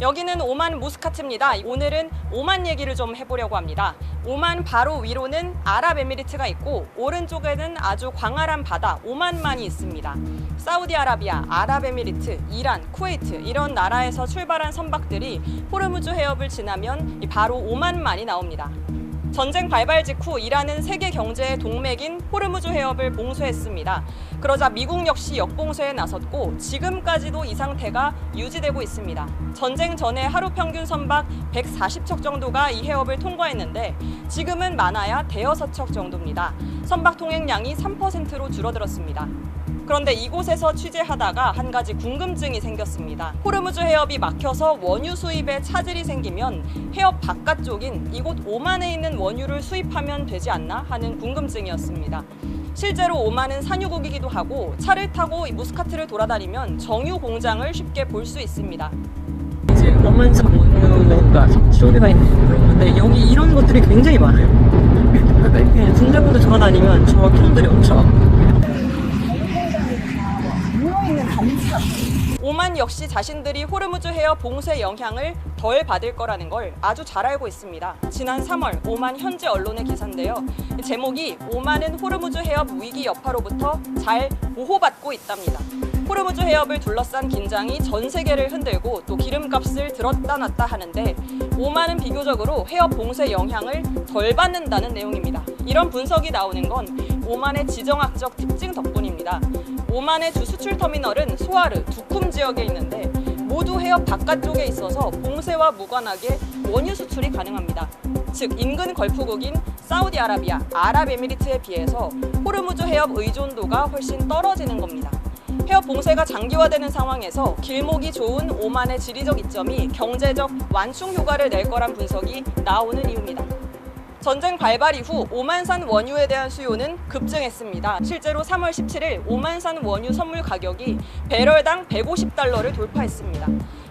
여기는 오만 무스카트입니다. 오늘은 오만 얘기를 좀 해보려고 합니다. 오만 바로 위로는 아랍에미리트가 있고 오른쪽에는 아주 광활한 바다 오만만이 있습니다. 사우디아라비아, 아랍에미리트, 이란, 쿠웨이트 이런 나라에서 출발한 선박들이 호르무즈 해협을 지나면 바로 오만만이 나옵니다. 전쟁 발발 직후 이란은 세계 경제의 동맥인 호르무즈 해협을 봉쇄했습니다. 그러자 미국 역시 역봉쇄에 나섰고 지금까지도 이 상태가 유지되고 있습니다. 전쟁 전에 하루 평균 선박 140척 정도가 이 해협을 통과했는데 지금은 많아야 대여섯 척 정도입니다. 선박 통행량이 3%로 줄어들었습니다. 그런데 이곳에서 취재하다가 한 가지 궁금증이 생겼습니다. 호르무즈 해협이 막혀서 원유 수입에 차질이 생기면 해협 바깥쪽인 이곳 오만에 있는 원유를 수입하면 되지 않나 하는 궁금증이었습니다. 실제로 오만은 산유국이기도 하고 차를 타고 무스카트를 돌아다니면 정유 공장을 쉽게 볼 수 있습니다. 이제 오만산 원유가 섭취가 있는데 여기 이런 것들이 굉장히 많아요. 군데군데 돌아다니면 저 통들이 엄청 오만 역시 자신들이 호르무즈 해협 봉쇄 영향을 덜 받을 거라는 걸 아주 잘 알고 있습니다. 지난 3월 오만 현지 언론의 기사인데요. 제목이 오만은 호르무즈 해협 위기 여파로부터 잘 보호받고 있답니다. 호르무즈 해협을 둘러싼 긴장이 전 세계를 흔들고 또 기름값을 들었다 놨다 하는데 오만은 비교적으로 해협 봉쇄 영향을 덜 받는다는 내용입니다. 이런 분석이 나오는 건 오만의 지정학적 특징 덕분입니다. 오만의 주 수출 터미널은 소아르, 두쿰 지역에 있는데 모두 해협 바깥쪽에 있어서 봉쇄와 무관하게 원유 수출이 가능합니다. 즉 인근 걸프국인 사우디아라비아, 아랍에미리트에 비해서 호르무즈 해협 의존도가 훨씬 떨어지는 겁니다. 해협 봉쇄가 장기화되는 상황에서 길목이 좋은 오만의 지리적 이점이 경제적 완충 효과를 낼 거란 분석이 나오는 이유입니다. 전쟁 발발 이후 오만산 원유에 대한 수요는 급증했습니다. 실제로 3월 17일 오만산 원유 선물 가격이 배럴당 150달러를 돌파했습니다.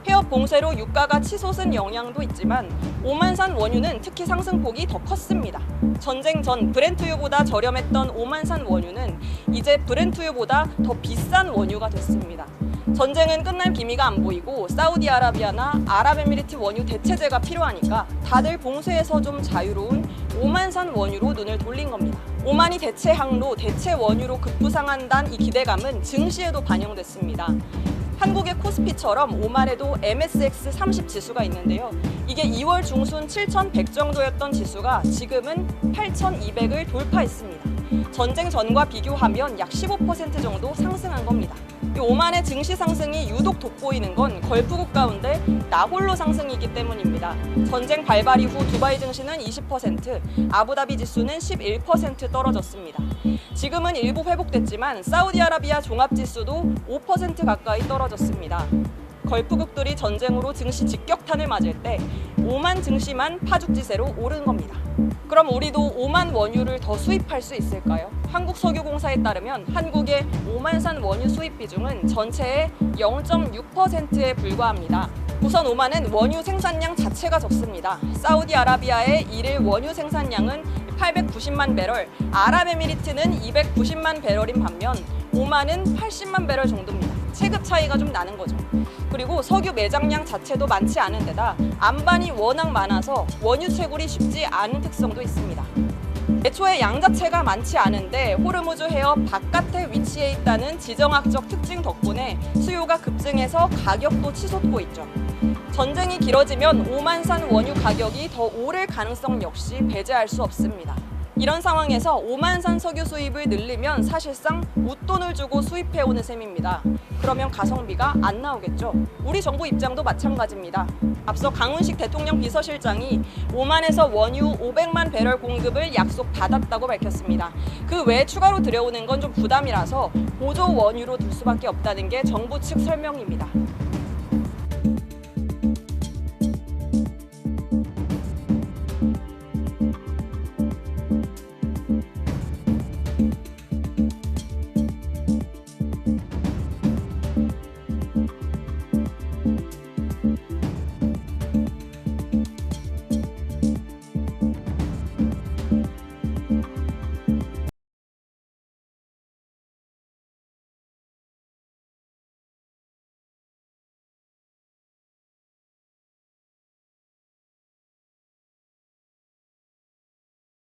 해협 봉쇄로 유가가 치솟은 영향도 있지만 오만산 원유는 특히 상승폭이 더 컸습니다. 전쟁 전 브렌트유보다 저렴했던 오만산 원유는 이제 브렌트유보다 더 비싼 원유가 됐습니다. 전쟁은 끝날 기미가 안 보이고 사우디아라비아나 아랍에미리트 원유 대체제가 필요하니까 다들 봉쇄에서 좀 자유로운 오만산 원유로 눈을 돌린 겁니다. 오만이 대체 항로, 대체 원유로 급부상한다는 이 기대감은 증시에도 반영됐습니다. 한국의 코스피처럼 오만에도 MSX 30 지수가 있는데요. 이게 2월 중순 7,100 정도였던 지수가 지금은 8,200을 돌파했습니다. 전쟁 전과 비교하면 약 15% 정도 상승한 겁니다. 이 오만의 증시 상승이 유독 돋보이는 건 걸프국 가운데 나홀로 상승이기 때문입니다. 전쟁 발발 이후 두바이 증시는 20%, 아부다비 지수는 11% 떨어졌습니다. 지금은 일부 회복됐지만 사우디아라비아 종합지수도 5% 가까이 떨어졌습니다. 걸프국들이 전쟁으로 증시 직격탄을 맞을 때 오만 증시만 파죽지세로 오른 겁니다. 그럼 우리도 오만 원유를 더 수입할 수 있을까요? 한국석유공사에 따르면 한국의 오만산 원유 수입 비중은 전체의 0.6%에 불과합니다. 우선 오만은 원유 생산량 자체가 적습니다. 사우디아라비아의 일일 원유 생산량은 890만 배럴, 아랍에미리트는 290만 배럴인 반면 오만은 80만 배럴 정도입니다. 체급 차이가 좀 나는 거죠. 그리고 석유 매장량 자체도 많지 않은 데다 안반이 워낙 많아서 원유 채굴이 쉽지 않은 특성도 있습니다. 애초에 양 자체가 많지 않은데 호르무즈 해협 바깥에 위치해 있다는 지정학적 특징 덕분에 수요가 급증해서 가격도 치솟고 있죠. 전쟁이 길어지면 오만산 원유 가격이 더 오를 가능성 역시 배제할 수 없습니다. 이런 상황에서 오만산 석유 수입을 늘리면 사실상 웃돈을 주고 수입해오는 셈입니다. 그러면 가성비가 안 나오겠죠. 우리 정부 입장도 마찬가지입니다. 앞서 강훈식 대통령 비서실장이 오만에서 원유 500만 배럴 공급을 약속받았다고 밝혔습니다. 그 외에 추가로 들여오는 건 좀 부담이라서 보조 원유로 둘 수밖에 없다는 게 정부 측 설명입니다.